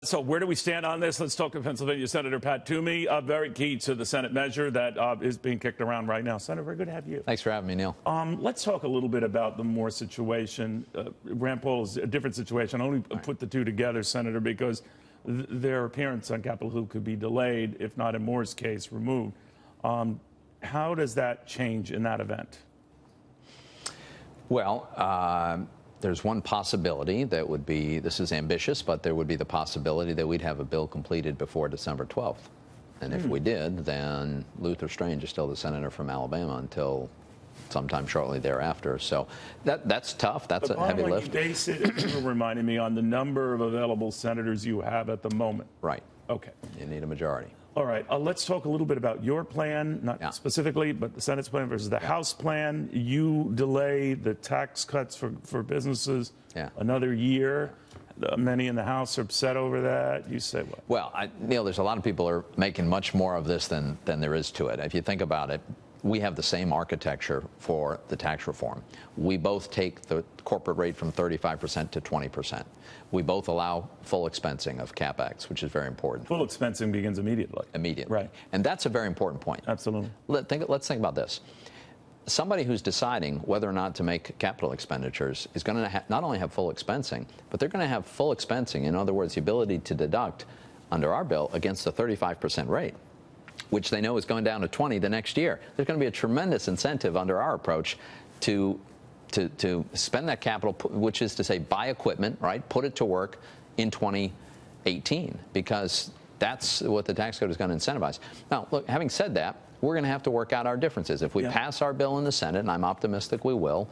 So where do we stand on this? Let's talk to Pennsylvania Senator Pat Toomey, very key to the Senate measure that is being kicked around right now. Senator, very good to have you. Thanks for having me, Neil. Let's talk a little bit about the Moore situation. Rand Paul is a different situation. I only put the two together, Senator, because their appearance on Capitol Hill could be delayed, if not in Moore's case, removed. How does that change in that event? Well, there's one possibility that would be, this is ambitious, but there would be the possibility that we'd have a bill completed before December 12th. And if we did, then Luther Strange is still the senator from Alabama until sometime shortly thereafter. So that's tough. That's a heavy lift. You base it, reminding me, on the number of available senators you have at the moment. Right. Okay. You need a majority. All right, let's talk a little bit about your plan, not specifically, but the Senate's plan versus the House plan. You delay the tax cuts for businesses another year. Many in the House are upset over that. You say what? Well, Neil, there's a lot of people are making much more of this than there is to it. If you think about it, we have the same architecture for the tax reform. We both take the corporate rate from 35% to 20%. We both allow full expensing of CapEx, which is very important. Full expensing begins immediately. Immediately. Right. And that's a very important point. Absolutely. Let's think about this. Somebody who's deciding whether or not to make capital expenditures is going to not only have full expensing, but they're going to have full expensing. In other words, the ability to deduct under our bill against a 35% rate, which they know is going down to 20 the next year. There's going to be a tremendous incentive under our approach to spend that capital, which is to say buy equipment, right, put it to work in 2018, because that's what the tax code is going to incentivize. Now, look, having said that, we're going to have to work out our differences. If we pass our bill in the Senate, and I'm optimistic we will,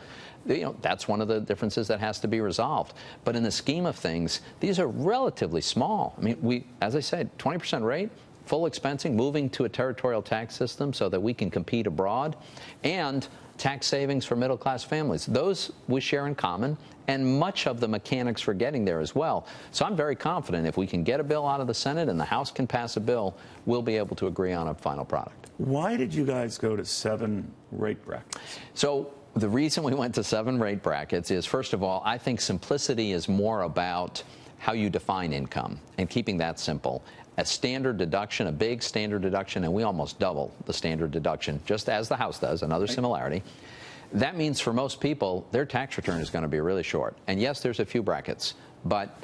that's one of the differences that has to be resolved. But in the scheme of things, these are relatively small. I mean, as I said, 20% rate, full expensing, moving to a territorial tax system so that we can compete abroad, and tax savings for middle-class families. Those we share in common, and much of the mechanics for getting there as well. So I'm very confident if we can get a bill out of the Senate and the House can pass a bill, we'll be able to agree on a final product. Why did you guys go to 7 rate brackets? So the reason we went to 7 rate brackets is, first of all, I think simplicity is more about how you define income and keeping that simple. A standard deduction, a big standard deduction, and we almost double the standard deduction, just as the House does, another similarity. That means for most people, their tax return is going to be really short. And yes, there's a few brackets, but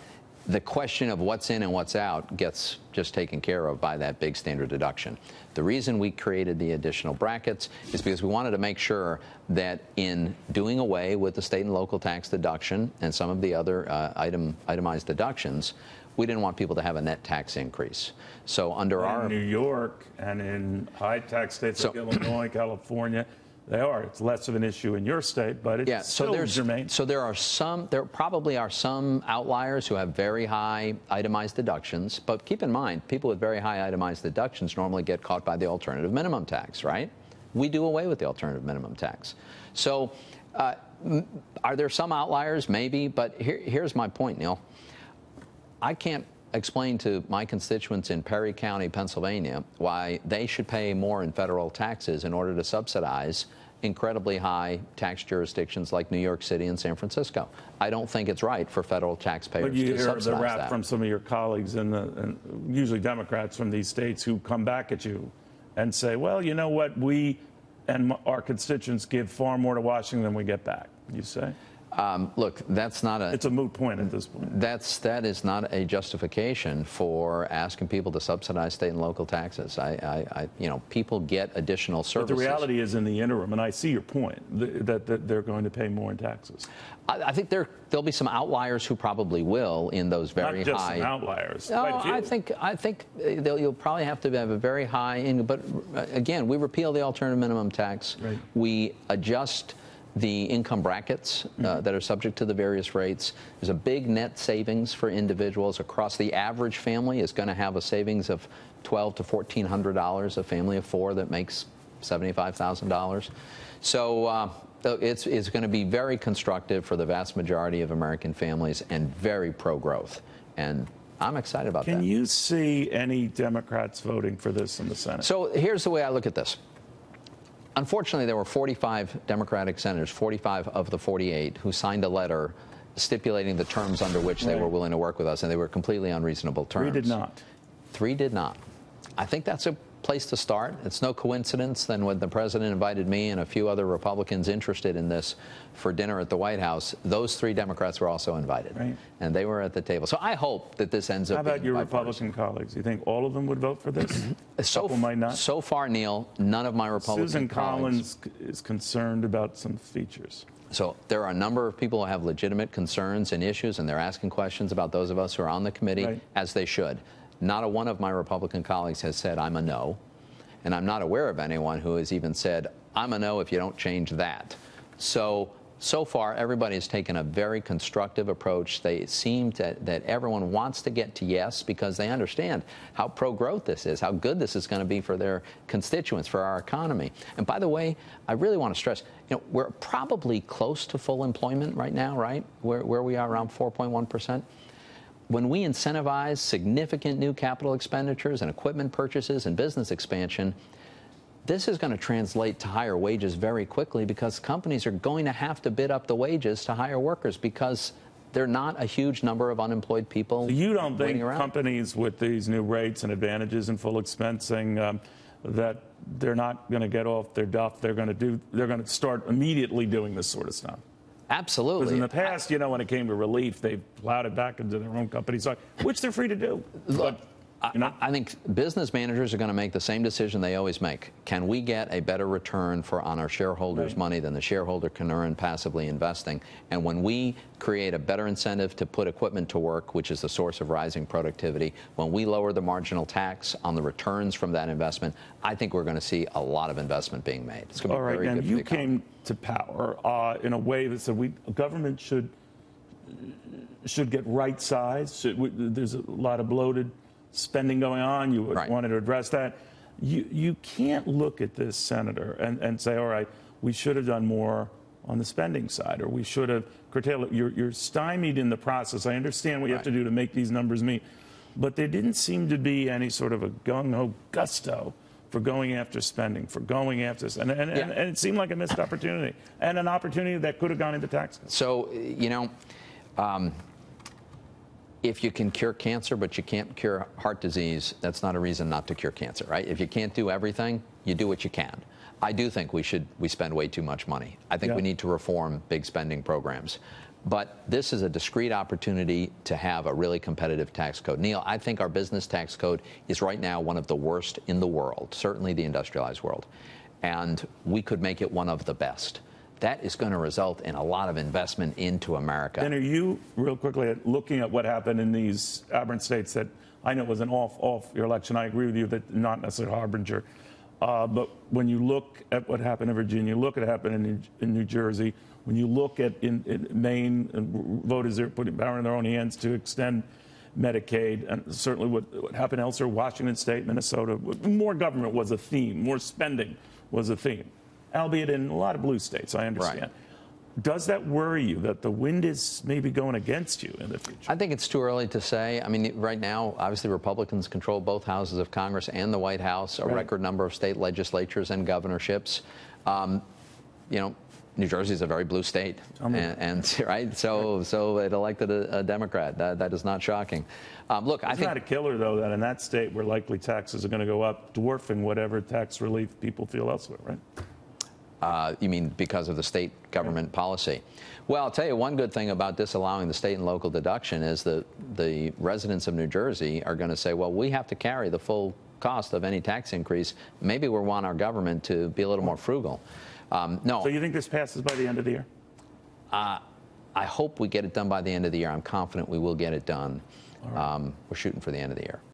the question of what's in and what's out gets just taken care of by that big standard deduction. The reason we created the additional brackets is because we wanted to make sure that in doing away with the state and local tax deduction and some of the other itemized deductions, we didn't want people to have a net tax increase. So under in New York and in high tax states like Illinois, California, it's less of an issue in your state, but it's still germane. So there probably are some outliers who have very high itemized deductions, but keep in mind, people with very high itemized deductions normally get caught by the alternative minimum tax, right? We do away with the alternative minimum tax. So are there some outliers? Maybe, but here's my point, Neil. I can't explain to my constituents in Perry County, Pennsylvania, why they should pay more in federal taxes in order to subsidize incredibly high tax jurisdictions like New York City and San Francisco. I don't think it's right for federal taxpayers to subsidize that. But you hear the rap from some of your colleagues, and usually Democrats from these states, who come back at you and say, well, you know what, we and our constituents give far more to Washington than we get back, you say? Look, that's not a... It's a moot point at this point. That is not a justification for asking people to subsidize state and local taxes. People get additional services. But the reality is, in the interim, and I see your point, that they're going to pay more in taxes. I think there'll be some outliers who probably will in those very high... Not just some outliers. No, I think you'll probably have to have a very high... But again, we repeal the alternative minimum tax. Right. We adjust the income brackets that are subject to the various rates. There's a big net savings for individuals across. The average family is going to have a savings of $1,200 to $1,400, a family of 4 that makes $75,000. So it's going to be very constructive for the vast majority of American families and very pro-growth. And I'm excited about that. Can you see any Democrats voting for this in the Senate? So here's the way I look at this. Unfortunately, there were 45 Democratic senators, 45 of the 48, who signed a letter stipulating the terms under which they were willing to work with us, and they were completely unreasonable terms. 3 did not. 3 did not. I think that's a place to start. It's no coincidence then when the president invited me and a few other Republicans interested in this for dinner at the White House, those 3 Democrats were also invited. Right. And they were at the table. So I hope that this ends up being How about your bipartisan. Republican colleagues? You think all of them would vote for this? So, might not. So far, Neil, none of my Republican Susan colleagues. Collins is concerned about some features. So there are a number of people who have legitimate concerns and issues, and they're asking questions about those of us who are on the committee, as they should. Not a one of my Republican colleagues has said, I'm a no. And I'm not aware of anyone who has even said, I'm a no if you don't change that. So far, everybody has taken a very constructive approach. They seem that everyone wants to get to yes because they understand how pro-growth this is, how good this is going to be for their constituents, for our economy. And by the way, I really want to stress, we're probably close to full employment right now, right? Where we are, around 4.1%. When we incentivize significant new capital expenditures and equipment purchases and business expansion, this is going to translate to higher wages very quickly because companies are going to have to bid up the wages to hire workers because there are not a huge number of unemployed people. So you don't think around. Companies with these new rates and advantages and full expensing that they're not going to get off their duff? They're going to start immediately doing this sort of stuff. Absolutely. Because in the past, when it came to relief, they plowed it back into their own companies, which they're free to do. Look, I think business managers are going to make the same decision they always make. Can we get a better return on our shareholders' money than the shareholder can earn passively investing? And when we create a better incentive to put equipment to work, which is the source of rising productivity, when we lower the marginal tax on the returns from that investment, I think we're going to see a lot of investment being made. It's going to be very good for the economy. You came to power in a way that said government should get right-sized. There's a lot of bloated spending going on. You wanted to address that. You can't look at this, Senator, and say, all right, we should have done more on the spending side, or we should have curtailed it. You're stymied in the process. I understand what you have to do to make these numbers meet, but there didn't seem to be any sort of a gung-ho gusto for going after spending, for going after this. And it seemed like a missed opportunity, and an opportunity that could have gone into tax cuts. So, if you can cure cancer, but you can't cure heart disease, that's not a reason not to cure cancer, right? If you can't do everything, you do what you can. I do think we spend way too much money. I think we need to reform big spending programs. But this is a discrete opportunity to have a really competitive tax code. Neil, I think our business tax code is right now one of the worst in the world, certainly the industrialized world. And we could make it one of the best. That is going to result in a lot of investment into America. And are you, real quickly, looking at what happened in these aberrant states that I know was an off your election? I agree with you that not necessarily a harbinger. But when you look at what happened in Virginia, look at what happened in New Jersey, when you look at in Maine, voters are putting power in their own hands to extend Medicaid, and certainly what happened elsewhere, Washington State, Minnesota, more government was a theme, more spending was a theme, albeit in a lot of blue states, I understand. Right. Does that worry you that the wind is maybe going against you in the future? I think it's too early to say. I mean, right now, obviously, Republicans control both houses of Congress and the White House, a record number of state legislatures and governorships. New Jersey is a very blue state, and right, so it elected a Democrat. That is not shocking. Look, I think it's not a killer though that in that state where likely taxes are going to go up, dwarfing whatever tax relief people feel elsewhere, right? You mean because of the state government policy? Well, I'll tell you one good thing about disallowing the state and local deduction is that the residents of New Jersey are going to say, well, we have to carry the full cost of any tax increase. Maybe we want our government to be a little more frugal. No. So you think this passes by the end of the year? I hope we get it done by the end of the year. I'm confident we will get it done. Right. We're shooting for the end of the year.